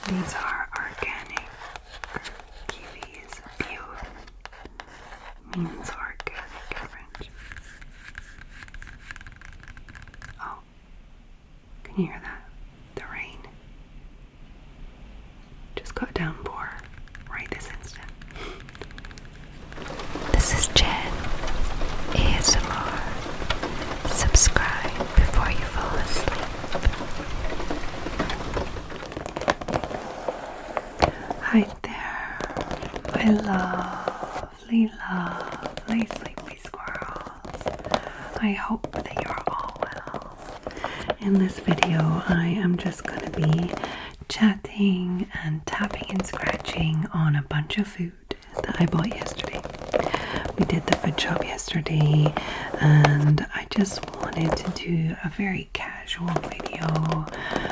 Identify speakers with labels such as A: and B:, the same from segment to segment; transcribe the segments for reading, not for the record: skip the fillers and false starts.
A: These are organic kiwis. Bio means organic in French. Oh, can you hear that? The rain just got downpour right this instant. This is Jen ASMR. Subscribe before you fall asleep. Hi there, my lovely Sleepy Squirrels. I hope that you're all well. In this video, I am just going to be chatting and tapping and scratching on a bunch of food that I bought yesterday. We did the food shop yesterday and I just wanted to do a very casual video.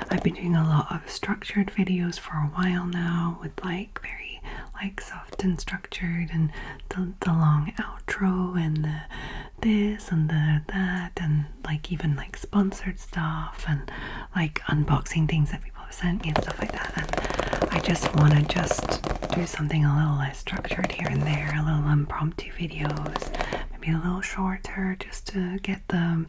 A: I've been doing a lot of structured videos for a while now with like very like soft and structured and the long outro and the this and the that and like even like sponsored stuff and like unboxing things that people have sent me and stuff like that. And I just want to do something a little less structured here and there, a little impromptu videos, maybe a little shorter, just to get the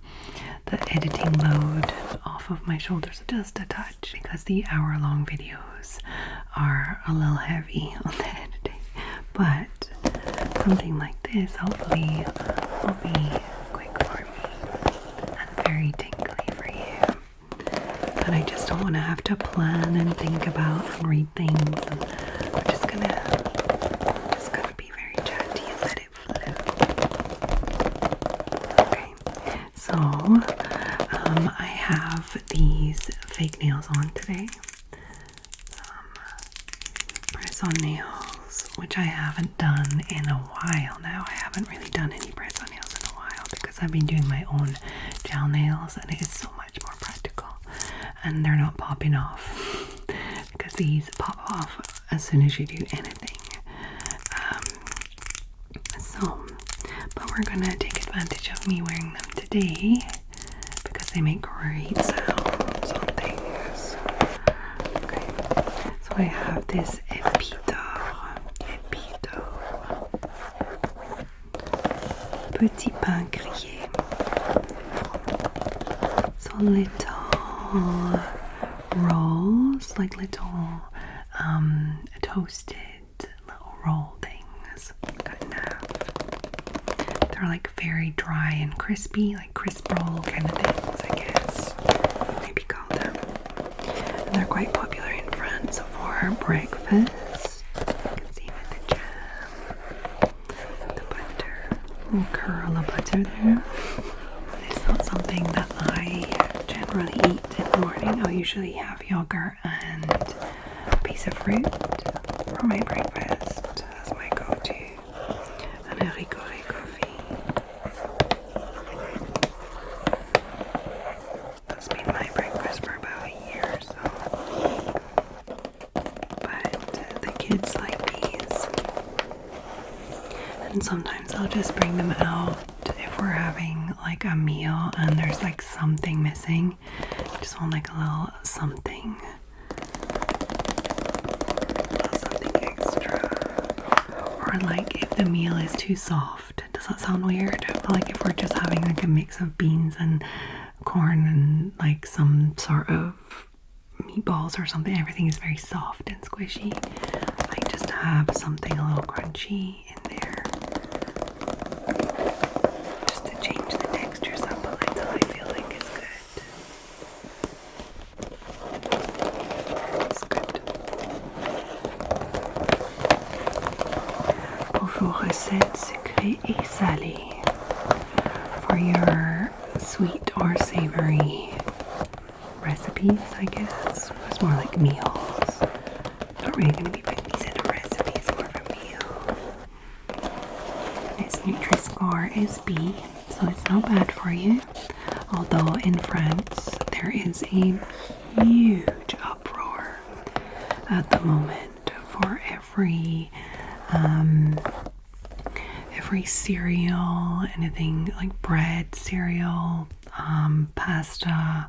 A: editing load off of my shoulders just a touch, because the hour-long videos are a little heavy on the editing. But something like this hopefully will be quick for me and very tingly for you. But I just don't want to have to plan and think about and read things, and we're just gonna be very chatty and let it flow. Okay, so I have these fake nails on today. Press-on nails, which I haven't done in a while now. I haven't really done any press-on nails in a while because I've been doing my own gel nails and it is so much more practical. And they're not popping off because these pop off as soon as you do anything. But we're gonna take advantage of me wearing them today because they make great sounds on things. Okay, so I have this petit pain grillé. So little rolls, like little toasted little roll things cut in half. They're like very dry and crispy, like crisp roll kind of things, I guess maybe call them. And they're quite popular in France for breakfast. You can see with the jam, the butter, a little curl of butter there. It's not something that I generally eat in the morning. I'll usually have yogurt and a piece of fruit for my breakfast as my go-to, and a ricoré coffee. That's been my breakfast for about a year or so. But the kids like these. And sometimes I'll just bring them out if we're having like a meal and there's like something missing. I just want like a little something extra. Or like if the meal is too soft. Does that sound weird? But like if we're just having like a mix of beans and corn and like some sort of meatballs or something, everything is very soft and squishy. Like just to have something a little crunchy in there. Just to change the textures up a little, I feel like is good. It's good. Pour vos recettes sucrées et salées. For your sweet or savory recipes, I guess. It's more like meals. Not really going to be putting these into recipes, more of a meal. Its Nutri-Score is B, so it's not bad for you. Although in France there is a huge uproar at the moment for every cereal, anything like bread, cereal, pasta,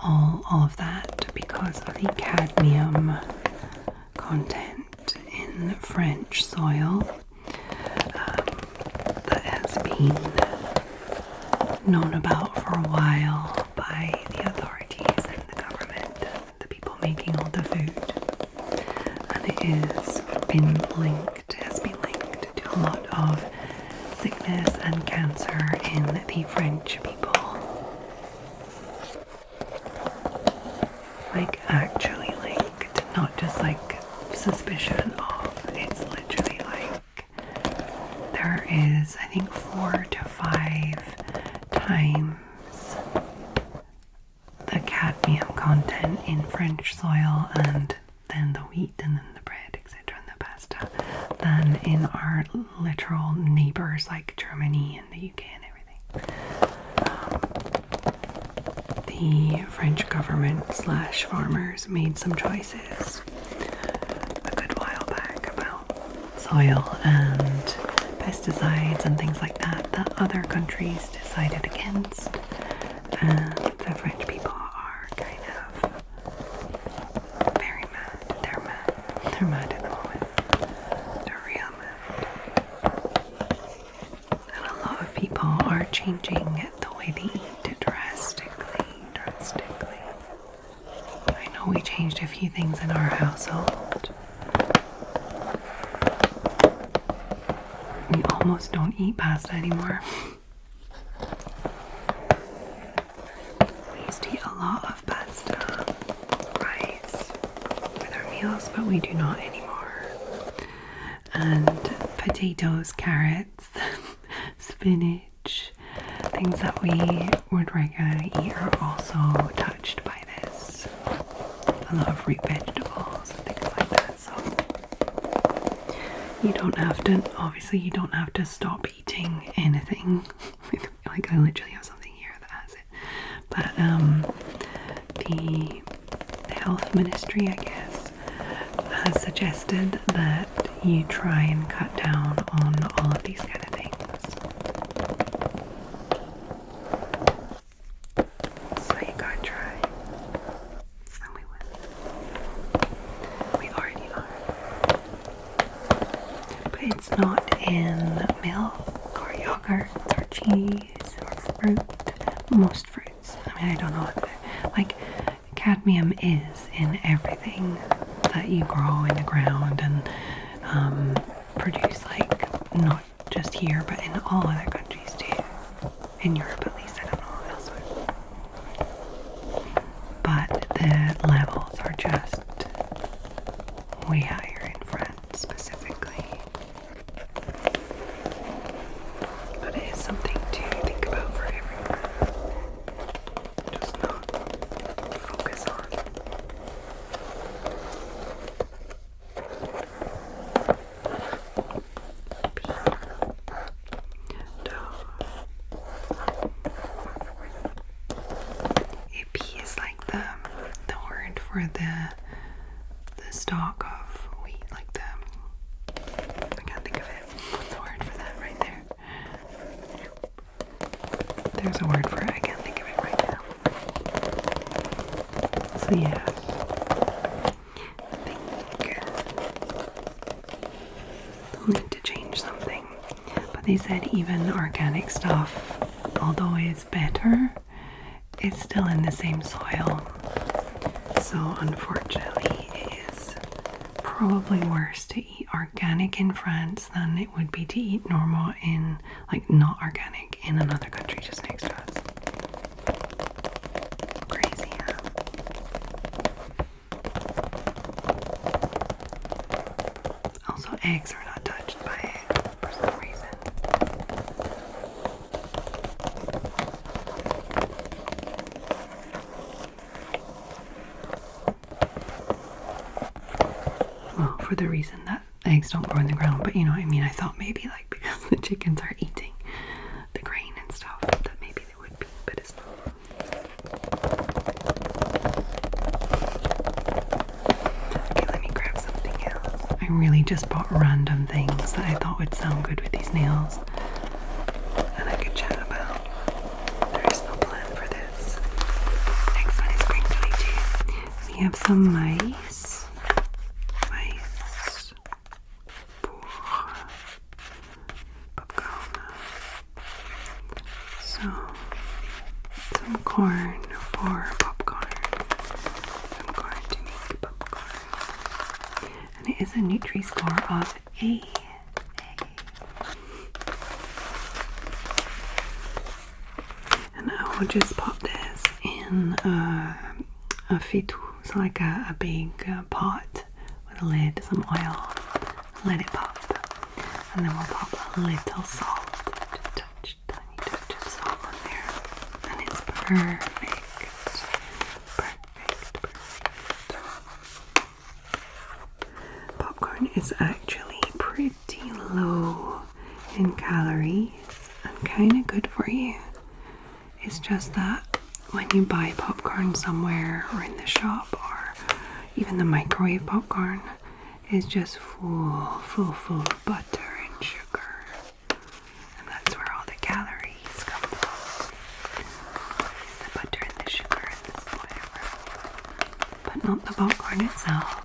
A: all of that, because of the cadmium content in French soil that has been known about for a while by the authorities and the government and the people making all the food. And it has been linked to a lot of sickness and cancer in the French people. Like actually linked, not just like suspicion of. It's literally like there is, I think, 4 to 5 times the cadmium content in French soil and then the wheat and then the bread, etc., and the pasta than in our literal neighbours like Germany and the UK and everything. The French government / farmers made some choices a good while back about soil and pesticides and things like that other countries decided against, and the French people are kind of very mad. They're mad at the moment. They're real mad. And a lot of people are changing the way they eat drastically. I know we changed a few things in our household. We almost don't eat pasta anymore. We used to eat a lot of pasta, rice with our meals, but we do not anymore. And potatoes, carrots, spinach, things that we would regularly eat are also touched by this. A lot of root vegetables and things like that. So you don't have to stop eating anything. Like I literally have something here that has it. But the health ministry, I guess, has suggested that you try and cut down on all of these kind of things. So you gotta try. And we will. We already are. But it's not in milk or yogurt or cheese or fruit. Most fruits. I mean, I don't know. Like, cadmium is in everything that you grow in the ground and produce, like, not just here, but in all other countries too. In Europe, at least. I don't know elsewhere. But the levels are just way higher in France specifically. But it is something to think about for everyone. Just not focus on. AP is like the word for the stalk of wheat, like I can't think of it. What's the word for that right there? There's a word for it, I can't think of it right now. So yeah, I think they'll need to change something. But they said even organic stuff, although it's better, it's still in the same soil. So unfortunately it is probably worse to eat organic in France than it would be to eat normal in, like, not organic in another country just next to us. Crazy, huh? Also, eggs are not touched by it for some reason. Well, for the reason that eggs don't grow in the ground, but you know what I mean. I thought maybe like because the chickens are eating the grain and stuff that maybe they would be, but it's not. Okay, let me grab something else. I really just bought random things that I thought would sound good with these nails and I could chat about. There is no plan for this. Next one is crinkly too. We have some mice. and it is a Nutri-Score of A. And I will just pop this in a fitou, so like a big pot with a lid, some oil, let it pop, and then we'll pop a little salt, just a tiny touch of salt on there, and it's perfect. Popcorn is actually pretty low in calories and kind of good for you. It's just that when you buy popcorn somewhere or in the shop or even the microwave popcorn, it's just full of butter and sugar, and that's where all the calories come from. It's the butter and the sugar and the whatever, but not the popcorn itself.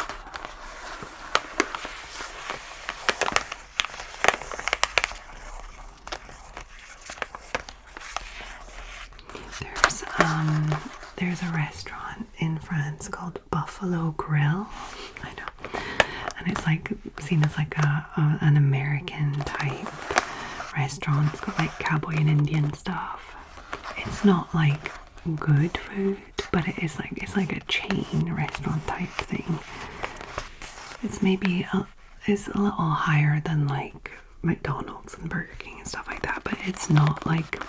A: There's a restaurant in France called Buffalo Grill. I know. And it's like seen as like an American type restaurant. It's got like cowboy and Indian stuff. It's not like good food, but it's like a chain restaurant type thing. It's maybe it's a little higher than like McDonald's and Burger King and stuff like that, but it's not like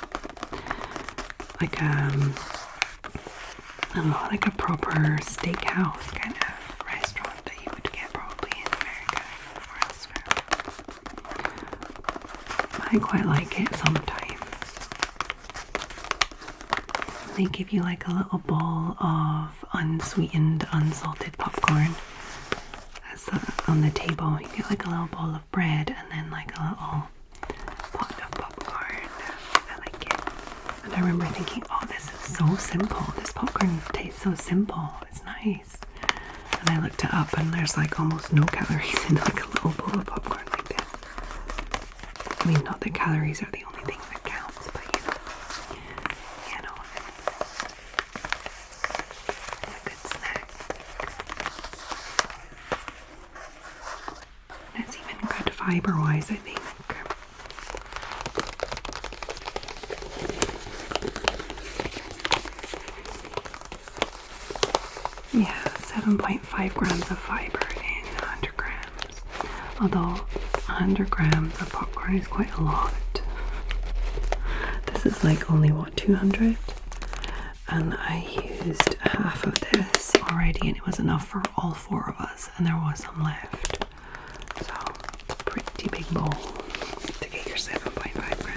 A: I don't know, like a proper steakhouse kind of restaurant that you would get probably in America or elsewhere. I quite like it sometimes. They give you like a little bowl of unsweetened, unsalted popcorn on the table. You get like a little bowl of bread and then like a little pot of popcorn. I like it. And I remember thinking, oh, this is so simple. This popcorn tastes so simple. It's nice. And I looked it up and there's like almost no calories in like a little bowl of popcorn like this. I mean, not that calories are the only thing that counts, but you know, it's a good snack. And it's even good fiber-wise, I think. Yeah, 7.5 grams of fiber in 100 grams. Although 100 grams of popcorn is quite a lot. This is like only, what, 200? And I used half of this already and it was enough for all 4 of us, and there was some left. So, pretty big bowl to get your 7.5 grams.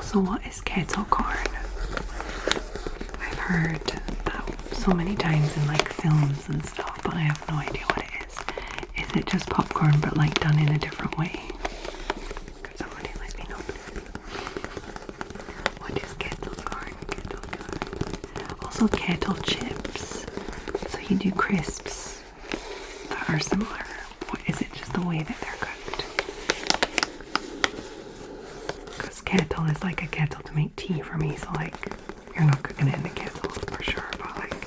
A: So what is kettle corn? I've heard that so many times in like films and stuff, but I have no idea what it is. Is it just popcorn but like done in a different way? Could somebody let me know, please? What is kettle corn? Also kettle chips. So you do crisps that are similar. What is it, just the way that they're cooked? Kettle is like a kettle to make tea for me, so like you're not cooking it in a kettle for sure, but like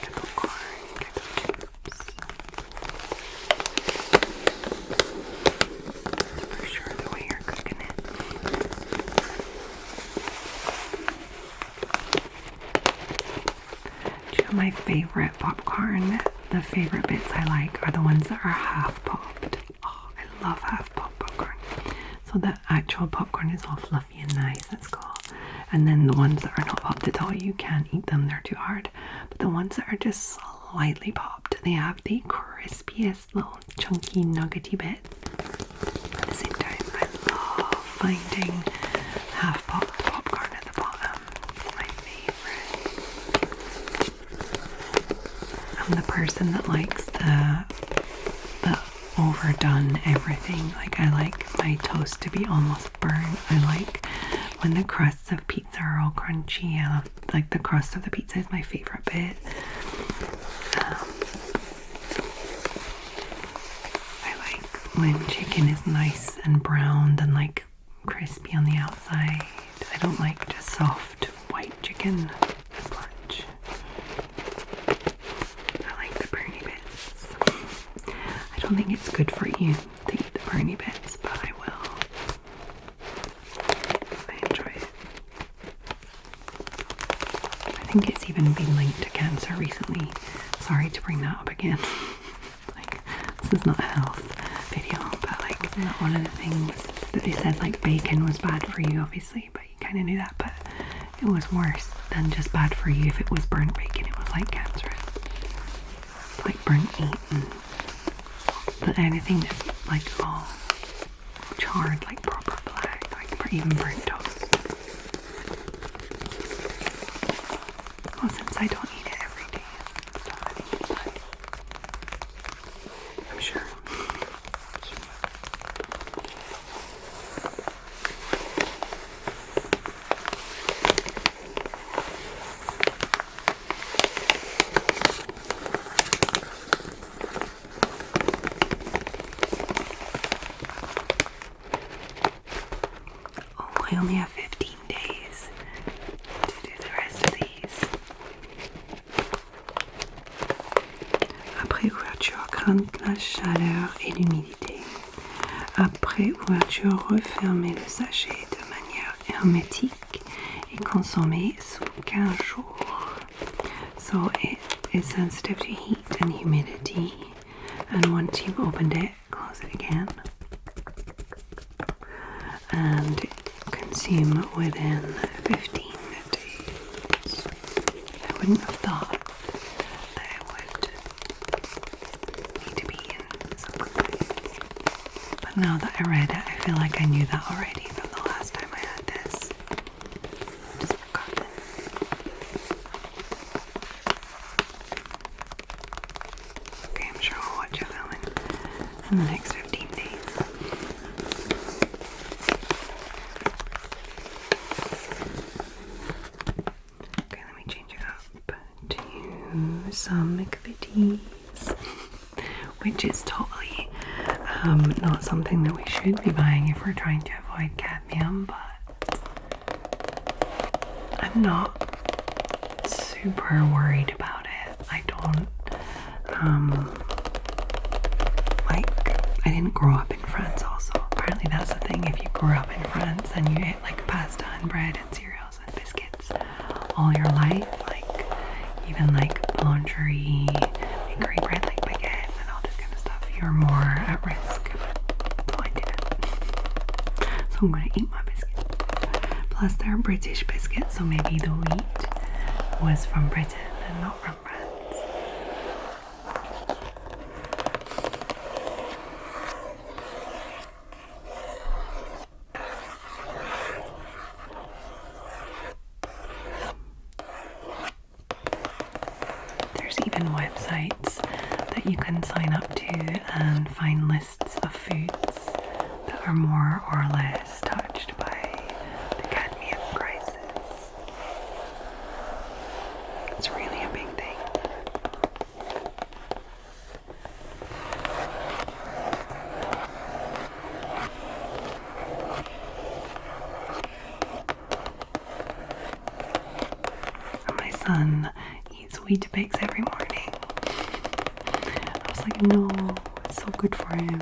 A: kettle corn, kettle chips. That's for sure the way you're cooking it. Do you know my favorite popcorn? The favorite bits I like are the ones that are half popped. Oh, I love half popped. So the actual popcorn is all fluffy and nice, that's cool. And then the ones that are not popped at all, you can't eat them, they're too hard. But the ones that are just slightly popped, they have the crispiest little chunky nuggety bit. At the same time, I love finding half popped popcorn at the bottom. It's my favorite. I'm the person that likes the overdone everything. Like I like my toast to be almost burnt. I like when the crusts of pizza are all crunchy. I love, like, the crust of the pizza is my favorite bit. I like when chicken is nice and browned and like crispy on the outside. I don't like just soft white chicken as much. I like the burny bits. I don't think it's good for you to eat the burny bits, but I will. I enjoy it. I think it's even been linked to cancer recently. Sorry to bring that up again. Like, this is not a health video, but like, isn't that one of the things that they said, like bacon was bad for you, obviously, but you kind of knew that, but it was worse than just bad for you. If it was burnt bacon, it was like cancerous. Like burnt meat and anything that's like all charred, like proper black, like even burnt toast. Well, since I don't eat it every day, I think it's fine. I'm sure. I only have 15 days to do the rest of these. Après ouverture, crainte la chaleur et l'humidité. Après ouverture, refermez le sachet de manière hermétique et consommez sous 15 jours. So it is sensitive to heat and humidity, and once you've opened it, close it again. And consume within 15 days. I wouldn't have thought that it would need to be eaten so quickly. But now that I read it, I feel like I knew that already from the last time I had this. Just forgotten. Okay, I'm sure I'll watch a film in the next 15 days. Some activities, which is totally not something that we should be buying if we're trying to avoid cadmium, but I'm not super worried about it. I don't like, I didn't grow up in France also. Apparently that's the thing, if you grew up in France and you ate like pasta and bread and cereals and biscuits all your life, like even like boulangerie, bakery bread, like baguettes and all this kind of stuff, you're more at risk. So I did it. So I'm gonna eat my biscuits. Plus they're British biscuits, so maybe the wheat was from Britain and not from France. Even websites that you can sign up to and find lists of foods that are more or less touched by the cadmium crisis. It's really a big thing. And my son eats Weetabix every morning. I was like, no, it's so good for him,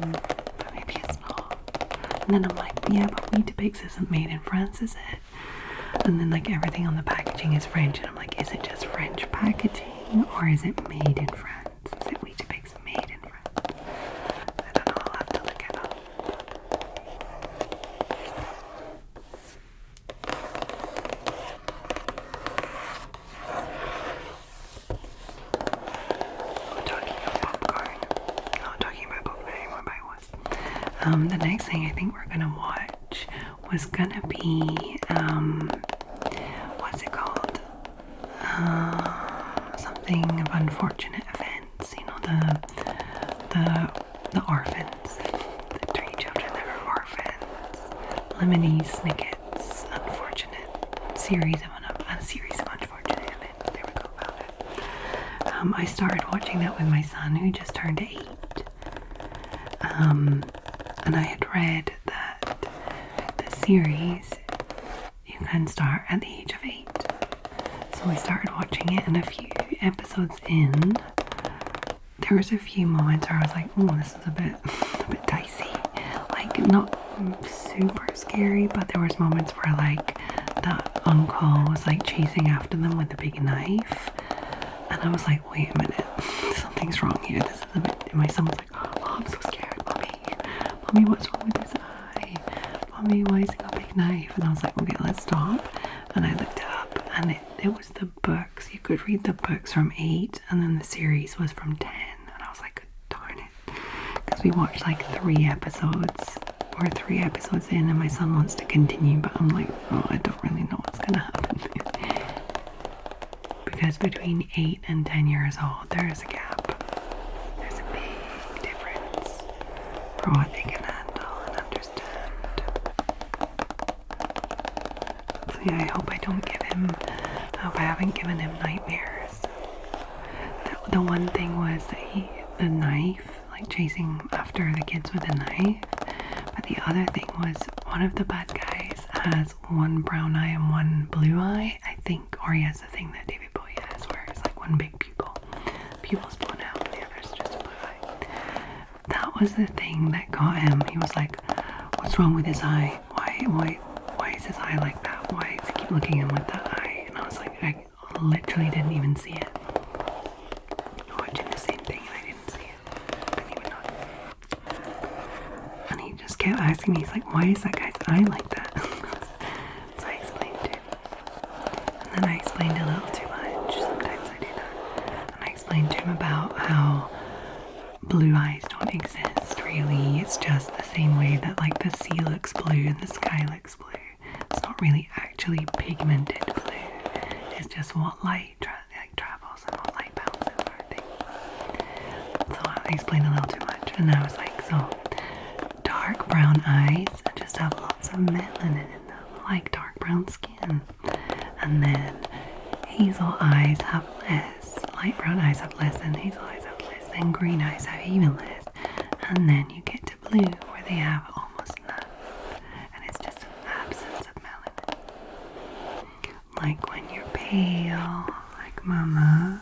A: but maybe it's not. And then I'm like, yeah, but Weetabix isn't made in France, is it? And then like everything on the packaging is French, and I'm like, is it just French packaging or is it made in France? Is it Weetabix made in France? I don't know, I'll have to look it up. The next thing I think we're gonna watch was gonna be what's it called? Something of unfortunate events. You know, the orphans, the 3 children that are orphans. Lemony Snicket's unfortunate series of unfortunate events. There we go, found it. I started watching that with my son who just turned 8. And I had read that the series you can start at the age of 8. So we started watching it, and a few episodes in, there was a few moments where I was like, oh, this is a bit dicey. Like, not super scary, but there was moments where like that uncle was like chasing after them with a big knife, and I was like, wait a minute, something's wrong here. This is a bit. And my son was like, oh, I'm so scared, mommy, what's wrong with his eye? Mommy, why has he got a big knife? And I was like, okay, let's stop. And I looked it up, and it was the books. You could read the books from 8, and then the series was from 10. And I was like, darn it, because we watched like 3 episodes. We're 3 episodes in, and my son wants to continue, but I'm like, oh, I don't really know what's gonna happen. Because between 8 and 10 years old, there's a gap. There's a big difference for what they can handle and understand. So yeah, I hope I haven't given him nightmares. The one thing was that the knife, like chasing after the kids with a knife. But the other thing was, one of the bad guys has one brown eye and one blue eye, I think, or he has the thing that David Bowie has, where it's like one big pupil. Pupil's blown out, and the other's just a blue eye. That was the thing that got him. He was like, what's wrong with his eye? Why is his eye like that? Why does he keep looking at him with that eye? And I was like, I literally didn't even see it. Watching the same thing, and I didn't see it. Didn't even know. And he just kept asking me, he's like, why is that guy's eye like that? So I explained to him. And then I explained a little too much. Sometimes I do that. And I explained to him about how blue eyes don't exist, really. It's just the same way that like the sea looks blue and the sky looks blue. It's not really actually pigmented blue. It's just what light travels and what light bounces, sort of thing. So I explained a little too much. And I was like, so dark brown eyes just have lots of melanin in them, like dark brown skin. And then hazel eyes have less, light brown eyes have less, and hazel eyes have less, and green eyes have even less. And then you get to blue, where they have almost none. And it's just an absence of melanin. Like when you're pale, like mama,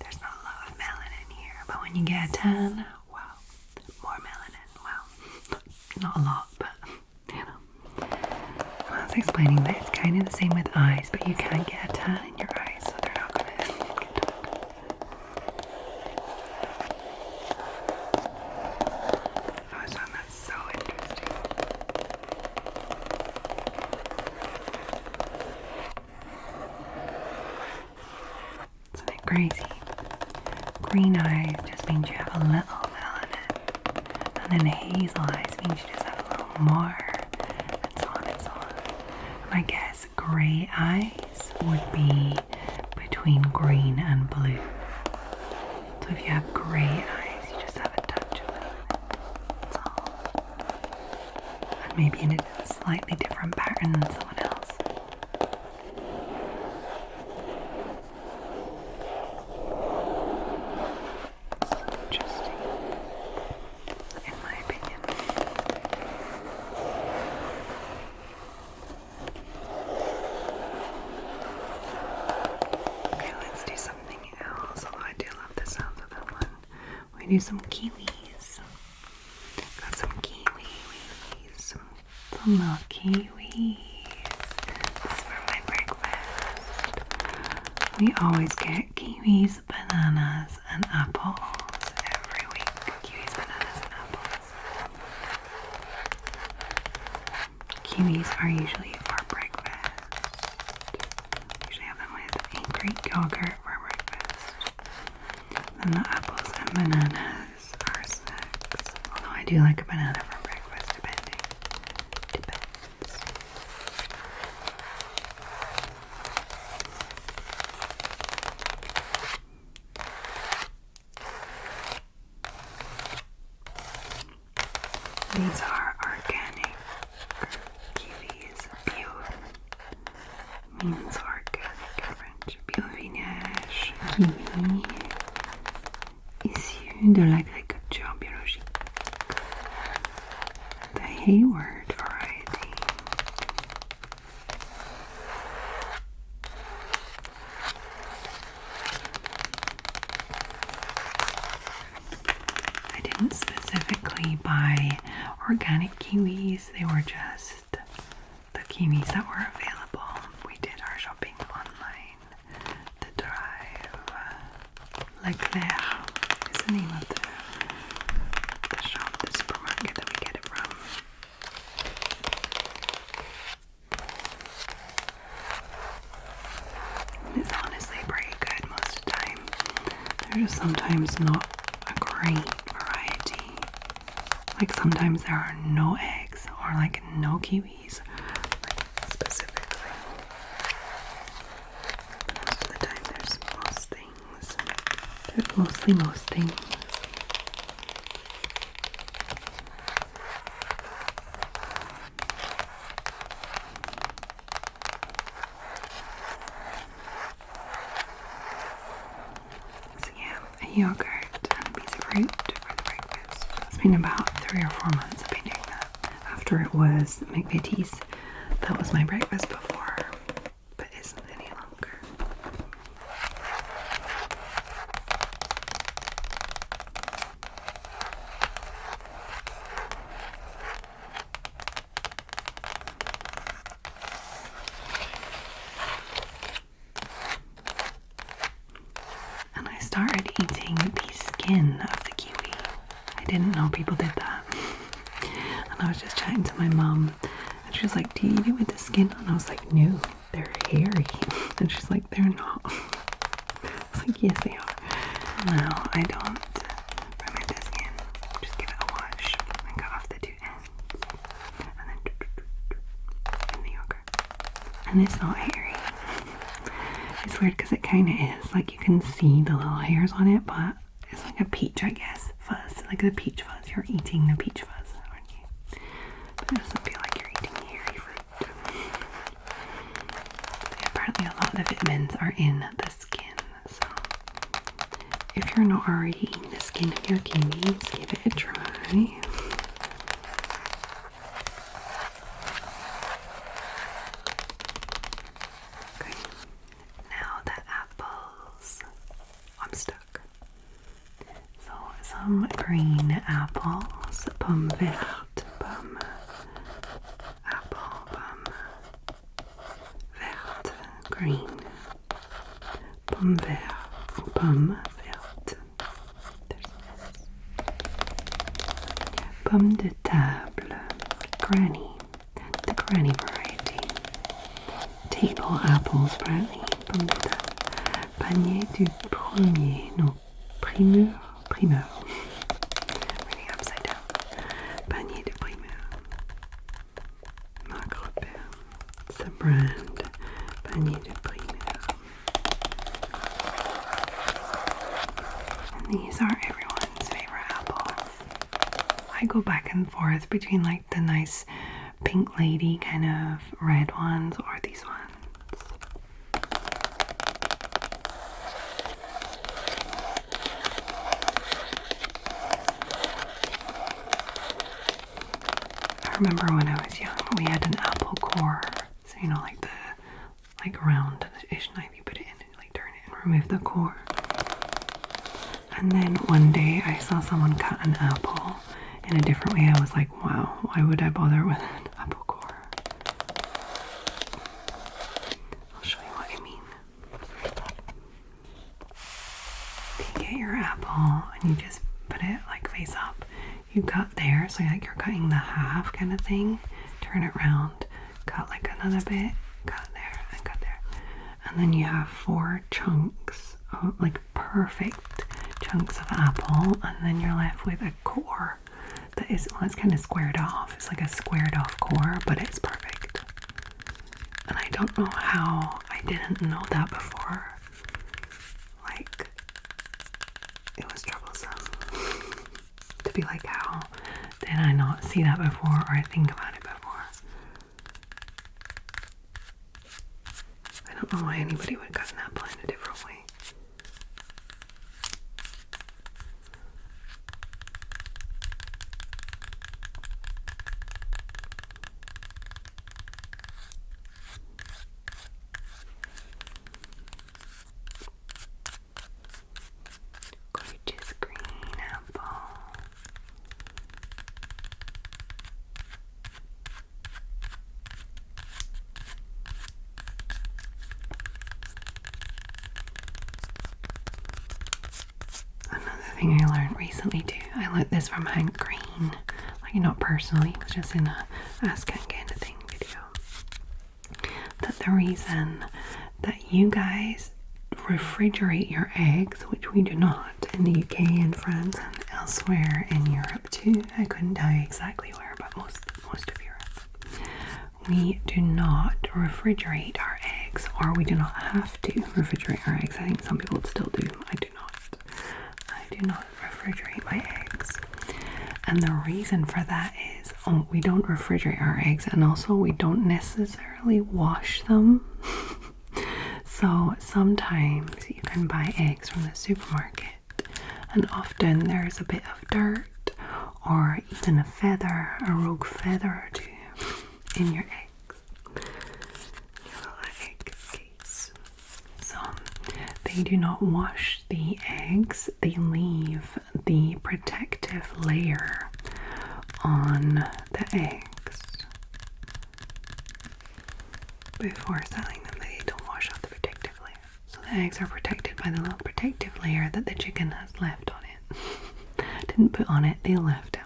A: there's not a lot of melanin here. But when you get a tan, wow, more melanin. Wow, not a lot, but you know. I was explaining that it's kind of the same with eyes, but you can't get a tan in your eyes, so they're not going to get dark. I always found that so interesting. Isn't it crazy? Green eyes just means you have a little melanin, and then hazel eyes means you just have a little more, and so on and so on. And I guess grey eyes would be between green and blue. So if you have grey eyes, you just have a touch of melanin. That's all. And maybe in a slightly different pattern than someone else. Do some kiwis. Got some kiwis. Some little kiwis. This is for my breakfast. We always get kiwis, bananas, and apples every week. Kiwis, bananas, and apples. Kiwis are usually for breakfast. Usually have them with a Greek yogurt for breakfast. And the apples and bananas are snacks. Although I do like a banana for breakfast, depending. Depends. These are organic kiwis. Bio means organic in French. Bio vinage kiwi. de l'agriculture biologique. The Hayward variety. I didn't specifically buy organic kiwis, they were just the kiwis that were available. We did our shopping online. The Drive. Leclerc is the name of the shop, the supermarket that we get it from. It's honestly pretty good most of the time. They're just sometimes not a great variety. Like sometimes there are no eggs or like no kiwis, like specifically. Most of the time there's most things. There's mostly most things. So yeah, a yogurt and a piece of fruit for the breakfast. It's been about 3 or 4 months I've been doing that. After it was McVitie's, that was my breakfast before, but isn't any longer. And I started eating the skin of the kiwi. I didn't know people did that. And I was just chatting to my mum, and she was like, do you eat it with the skin? And I was like, no, they're hairy. And she's like, they're not. I was like, yes, they are. No, I don't remove the skin. Just give it a wash and cut off the 2 ends. And then in the yogurt. And it's not hairy. It's weird because it kind of is. Like you can see the little hairs on it, but it's like a peach, I guess, fuzz. Like the peach fuzz. You're eating the peach fuzz, aren't you? But it doesn't feel like you're eating hairy fruit. Apparently a lot of the vitamins are in the skin, so if you're not already eating the skin of your kiwis, give it a try. Okay, now the apples. I'm stuck. So some green apples, pomme verte, pomme, apple, pomme verte, green, pomme verte, pomme verte. There's pomme de table, granny, the granny variety. Table apples, apparently, pomme de table. Panier du premier, no, primeur. Reading upside down. Panier de primeur. Marque Repère. It's a brand. Panier de primeur. And these are everyone's favorite apples. I go back and forth between like the nice pink lady kind of red ones or these ones. I remember when I was young, we had an apple core. So, you know, like the, like round-ish knife, you put it in and like turn it and remove the core. And then one day I saw someone cut an apple in a different way. I was like, wow, why would I bother with an apple core? I'll show you what I mean. You get your apple and you just put it like face up. You cut there, so like you're cutting the half kind of thing. Turn it around, cut like another bit, cut there, and cut there. And then you have 4 chunks, like perfect chunks of apple, and then you're left with a core that is, well, it's kind of squared off. It's like a squared off core, but it's perfect. And I don't know how I didn't know that before. Like, it was troublesome. To be like, how did I not see that before or think about it before? I don't know why anybody would cut an apple in a different way. thing I learned recently too. I learned this from Hank Green, like not personally, it was just in a Ask Hank Anything video. That the reason that you guys refrigerate your eggs, which we do not in the UK and France and elsewhere in Europe too. I couldn't tell you exactly where, but most of Europe. We do not refrigerate our eggs, or we do not have to refrigerate our eggs. I think some people still do. I do not. I do not refrigerate my eggs. And the reason for that is we don't refrigerate our eggs, and also we don't necessarily wash them. So sometimes you can buy eggs from the supermarket and often there's a bit of dirt or even a feather, a rogue feather or two in your eggs. Your little egg case. So they do not wash the eggs, they leave the protective layer on the eggs before selling them. They don't wash out the protective layer. So the eggs are protected by the little protective layer that the chicken has left on it. Didn't put on it, they left out.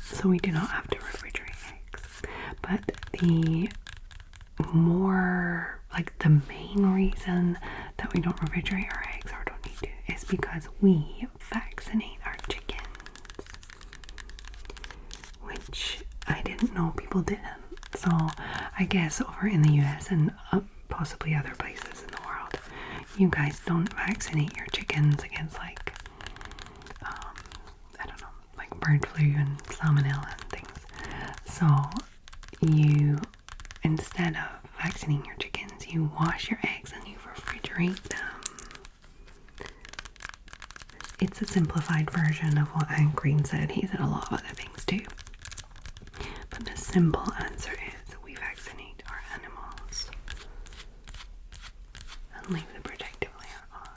A: So we do not have to refrigerate eggs. But the more, like the main reason that we don't refrigerate our eggs or don't need to is because we vaccinate our chickens. Which I didn't know people didn't. So I guess over in the US and possibly other places in the world, you guys don't vaccinate your chickens against like, I don't know, like bird flu and salmonella and things. So you, instead of vaccinating your chickens, you wash your eggs and you refrigerate them. It's a simplified version of what Hank Green said. He said a lot of other things too. But the simple answer is we vaccinate our animals and leave the protective layer on.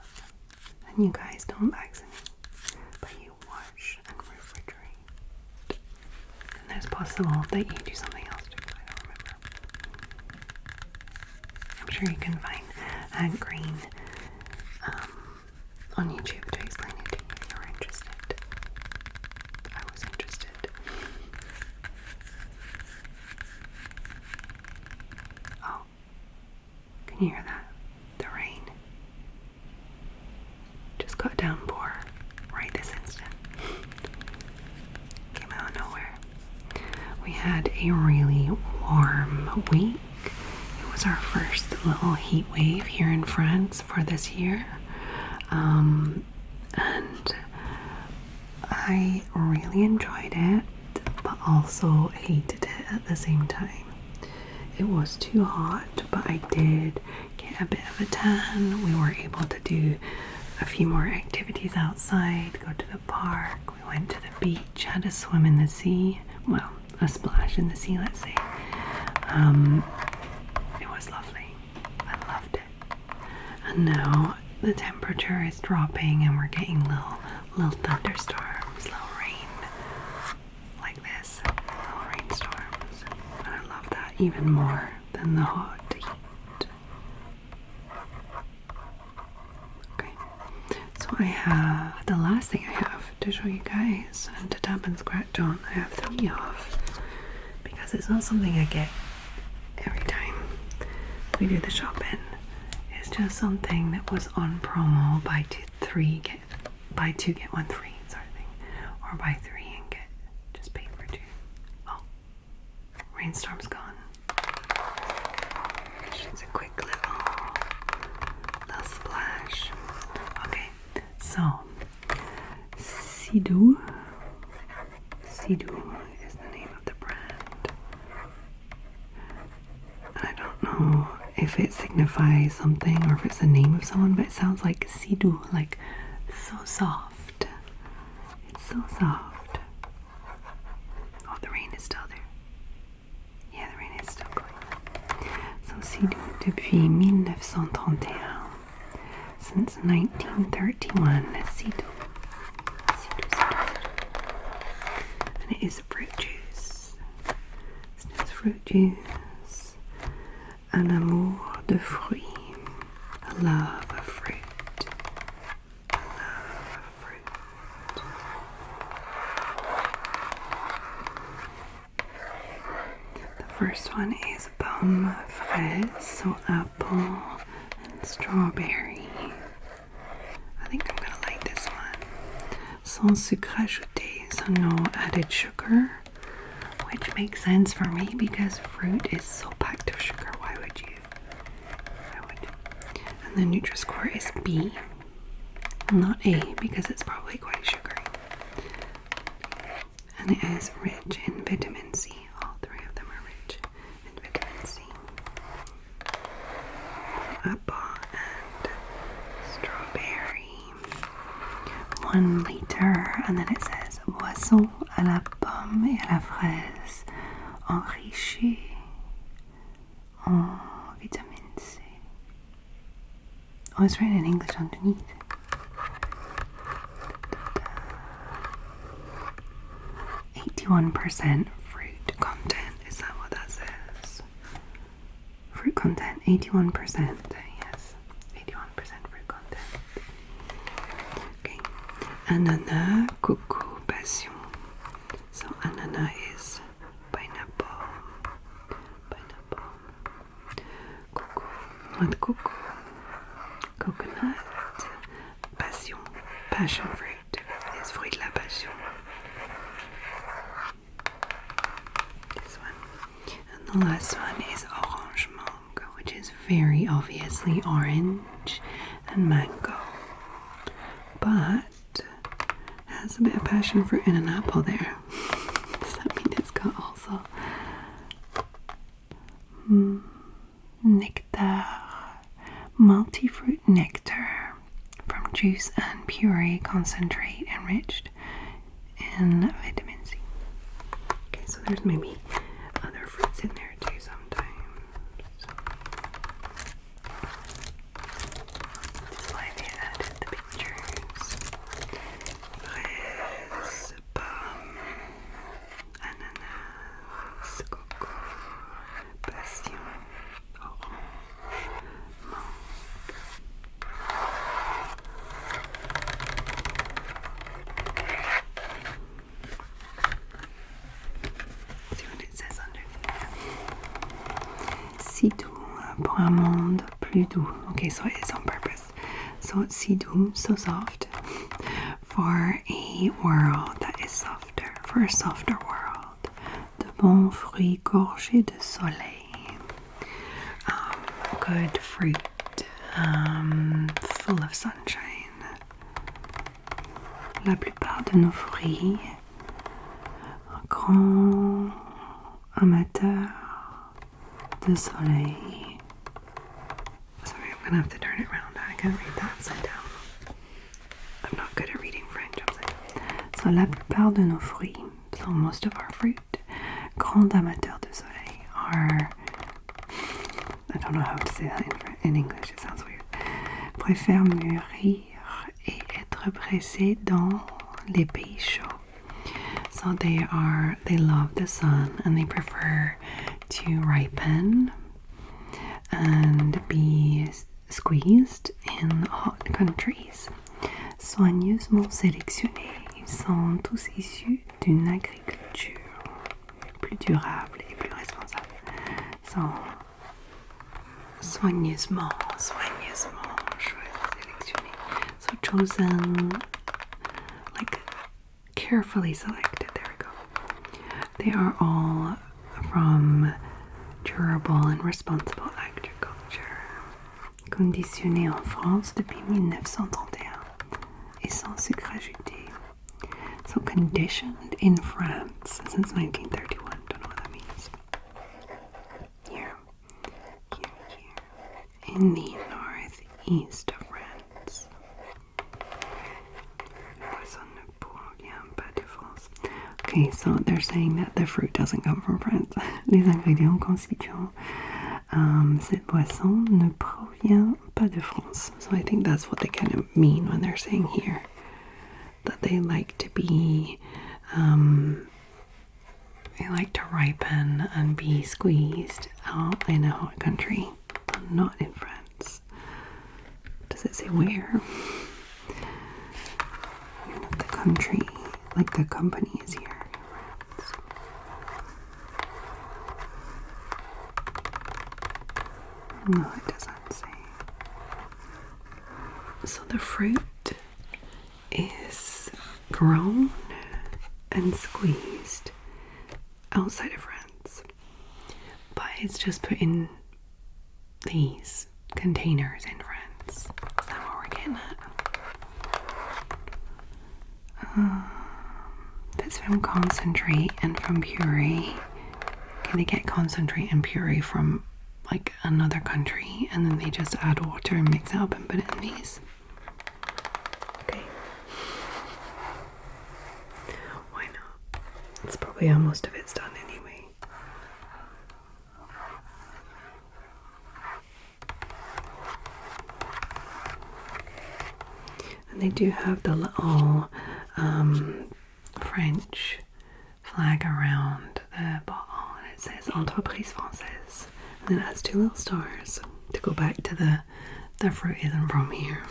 A: And you guys don't vaccinate, but you wash and refrigerate. And it's possible that you do something else too, I don't remember. I'm sure you can find Hank Green on YouTube to explain it to you if you're interested. I was interested. Oh, can you hear that? The rain just got a downpour right this instant. Came out of nowhere. We had a really warm week. It was our first little heat wave here in France for this year. And I really enjoyed it, but also hated it at the same time. It was too hot, but I did get a bit of a tan. We were able to do a few more activities outside, go to the park, we went to the beach, had a swim in the sea, well, a splash in the sea, let's say. It was lovely. I loved it. And now the temperature is dropping and we're getting little thunderstorms, little rain like this, little rainstorms. And I love that even more than the hot heat. Okay, so I have the last thing I have to show you guys and to tap and scratch on. I have 3 off because it's not something I get every time we do the shopping. It's just something that was on promo, buy 2 get 1 free sort of thing, or buy 3 and get just paid for 2. Oh, rainstorm's gone. Just a quick little splash. Okay, so CEDEX is the name of the brand. I don't know if it signifies something or if it's the name of someone, but it sounds like CEDEX, like so soft. It's so soft. Oh, the rain is still there. Yeah, the rain is still going. So CEDEX depuis 1931. Since 1931, CEDEX. And it is fruit juice. It's fruit juice. Un amour de fruits. A love of fruit. A love of first one is pomme fraise, so apple and strawberry. I think I'm gonna like this one. Sans sucre ajouté, so no added sugar, which makes sense for me because fruit is so packed of sugar. Why would you? And the Nutri-Score is B, not A, because it's probably quite sugary. And it is rich in vitamin C. All three of them are rich in vitamin C. Apple and strawberry. 1 liter, and then it says boisson à la pomme et à la fraise, enrichie en vitamine C. Oh, it's written in English underneath. 81% fruit content. Is that what that says? Fruit content, 81%. Yes, 81% fruit content. Okay. Ananas, coco, passion. So ananas is pineapple. Coco, not coco. Coconut. Passion fruit is fruit de la passion. This one. And the last one is orange mango, which is very obviously orange and mango. But has a bit of passion fruit and an apple there. Does that mean it's got also nectar, multi-fruit nectar from juice and puree concentrate enriched in vitamin C. Okay, so there's maybe other fruits in there too sometimes. That's why they added the pictures. Fraise, pomme, ananas, coco, passion, orange, mangue. See what it says underneath. Si doux pour un monde plus doux. Okay, so it is on purpose. So it's si doux, so soft, for a world that is softer, for a softer world. De bons fruits gorgés de soleil. Good fruit, full of sunshine. La plupart de nos fruits, grands amateurs de soleil. Sorry, I'm gonna have to turn it around. I can't read that upside down. I'm not good at reading French upside down. So la plupart de nos fruits, so most of our fruit, grands amateurs de soleil, are, I don't know how to say that in English, it sounds weird, préfèrent mûrir et être pressés dans les pays chauds. So they love the sun and they prefer to ripen and be squeezed in hot countries. Soigneusement sélectionnés, ils sont tous issus d'une agriculture plus durable et plus responsable. So, soigneusement, sélectionné. So chosen, like carefully selected. There we go. They are all from durable and responsible agriculture. Conditionnés en France depuis 1931 et sans sucre ajouté. So conditioned in France since 1931. Don't know what that means. Here. In the northeast of France. Okay, so they're saying that the fruit doesn't come from France. Les ingrédients constituant cette boisson ne provient pas de France. So I think that's what they kind of mean when they're saying here. That they like to be, they like to ripen and be squeezed out in a hot country, not in France. Does it say where? The country, like the company is here. No, it doesn't say. So the fruit is grown and squeezed outside of France, but it's just put in these containers in France. Is that what we're getting at? It's from concentrate and from puree. Okay, they get concentrate and puree from like another country, and then they just add water and mix it up and put it in these. Okay. Why not? It's probably how most of it's done anyway. And they do have the little French flag around the bottle, and it says Entreprise Française, and then it has 2 little stars to go back to the fruit isn't from here.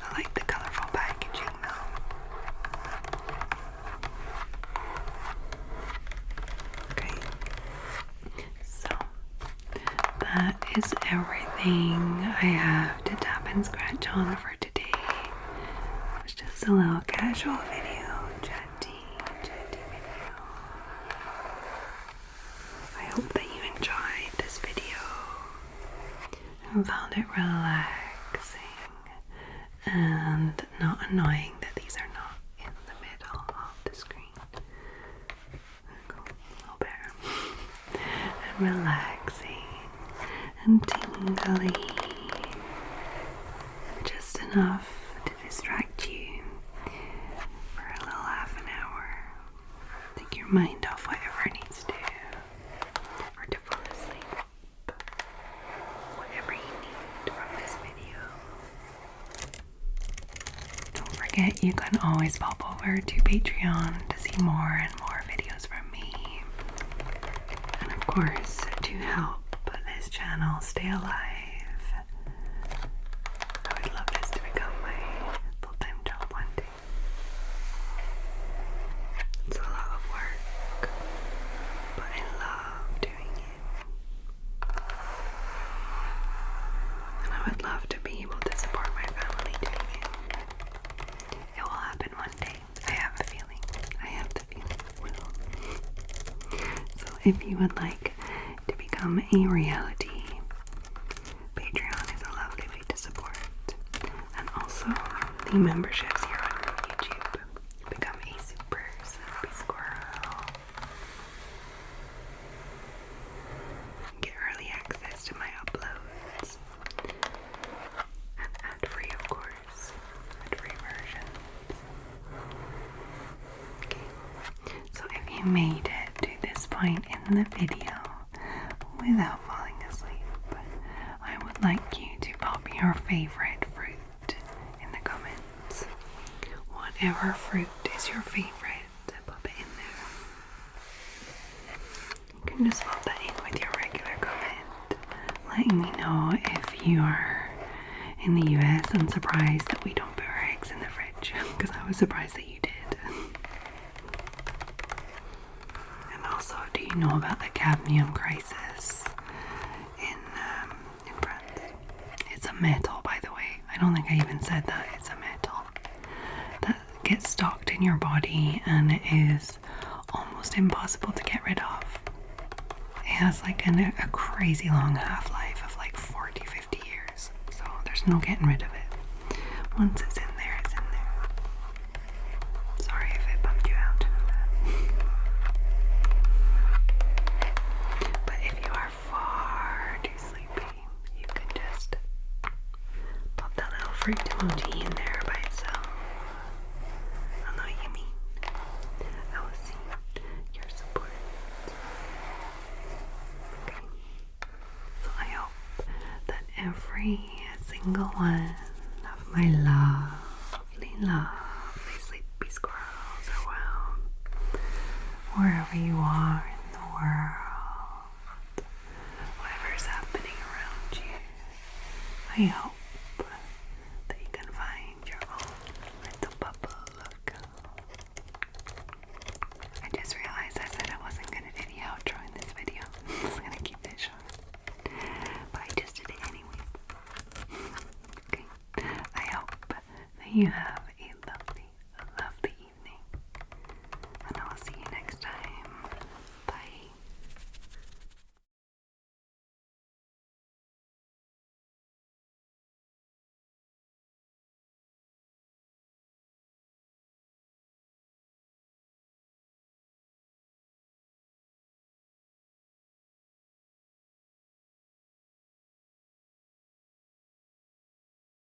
A: I like the colourful packaging though. Okay, so that is everything I have to tap and scratch on for today. It was just a little casual video, chatty video. I hope that you enjoyed this video and found it relaxing and not annoying that these are not in the middle of the screen. There we go, a little better. And relaxing and tingly. Just enough to distract you for a little half an hour. Take your mind off whatever it needs to, or to fall asleep. Whatever you need from this video. Don't forget, you can always pop over to Patreon to see more and more videos from me. And of course, to help this channel stay alive, I would love this to become my full-time job one day. It's a lot of work, but I love doing it. And I would love to be able to support my family doing it. It will happen one day. I have a feeling. I have the feeling it will. So if you would like to become a reality, Patreon is a lovely way to support. And also the memberships here on YouTube. Become a super Sleepy Squirrel. Get early access to my uploads. And ad-free, of course. Ad-free versions. Okay. So if you made it to this point in the video without falling asleep, I would like you to pop your favorite fruit in the comments. Whatever fruit is your favorite, pop it in there. You can just pop that in with your regular comment, letting me know if you are in the US and surprised that we don't put our eggs in the fridge, because I was surprised that you did. And also, do you know about the cadmium crisis in France? It's a metal, by the way. I don't think I even said that. It's a metal that gets stocked in your body and it is almost impossible to get rid of. It has like a crazy long half-life of like 40-50 years. So there's no getting rid of it. Once it's in there, it's in there. Sorry if it bummed you out. But if you are far too sleepy, you can just pop that little fruit emoji in there by itself. I know what you mean. I will see your support. Okay. So I hope that every single one of my lovely sleepy squirrels are well, wherever you are in the world, whatever's happening around you. I hope that you can find your own little bubble of calm. I you have